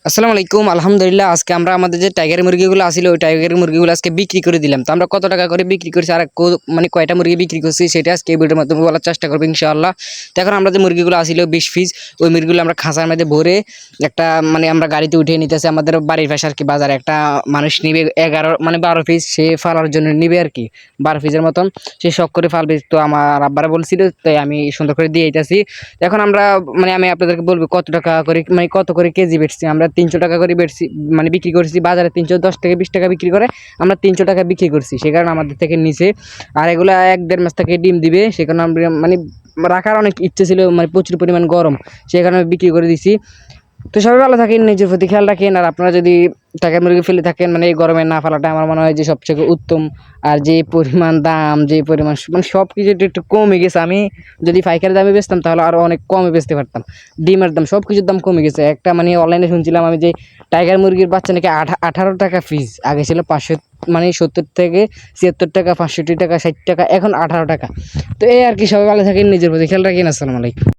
আসসালামু আলাইকুম। আলহামদুলিল্লাহ, আজকে আমরা আমাদের যে টাইগার মুরগিগুলো আছিল ওই টাইগার মুরগিগুলো আজকে বিক্রি করে দিলাম। তো আমরা কত টাকা করে বিক্রি করছি আর মানে কয়টা মুরগি বিক্রি করছি সেটা আজকে এই ভিডিওর মাধ্যমে বলার চেষ্টা করবো ইনশাআল্লাহ। তো এখন আমরা যে মুরগিগুলো আছিল 20 পিস, ওই মুরগিগুলো আমরা খাঁচার মধ্যে ভরে একটা মানে আমরা গাড়িতে উঠিয়ে নিতেছি আমাদের বাড়ির পাশে আর কি বাজারে একটা মানুষ নিবে 12 পিস, সে ফালার জন্য নিবে আর কি 12 পিসের মতন সে শখ করে ফালবে। তো আমার আব্বারা বলছিল, তাই আমি সুন্দর করে দিয়ে দিতেছি। এখন আমরা আমি আপনাদেরকে বলবো কত টাকা করে কত করে কেজি বেচছি। আমরা 300 টাকা করে বেচছি, বিক্রি করছি বাজারে 310 থেকে 20 টাকা বিক্রি করে আমরা 300 টাকা বিক্রি করছি, সে কারণে আমাদের থেকে নিচে। আর এগুলা 1-1.5 মাস থেকে ডিম দিবে, সে কারণে আমরা রাখার অনেক ইচ্ছে ছিল, প্রচুর পরিমাণ গরম, সে কারণে বিক্রি করে দিছি। তো সবাই ভালো থাকেন, নিজের প্রতি খেয়াল রাখেন। আর আপনারা যদি টাকা মুরগি ফেলে থাকেন এই গরমে না ফেলাটা আমার মনে হয় যে সবচেয়ে উত্তম। আর যে পরিমাণ দাম, যে পরিমাণ সব কিছু একটু কমে গেছে। আমি যদি পাইকারি দামে বেচতাম তাহলে আরও অনেক কমে বেচতে পারতাম। ডিমের দাম, সব কিছুর দাম কমে গেছে। একটা অনলাইনে শুনছিলাম আমি যে টাইগার মুরগির বাচ্চা নাকি 18 টাকা পিস, আগে ছিল 500 70 থেকে 76 টাকা, 65 টাকা, 60 টাকা, এখন 18 টাকা। তো এই আর কি, সবাই ভালো থাকেন, নিজের প্রতি খেয়াল রাখেন। আসসালামু আলাইকুম।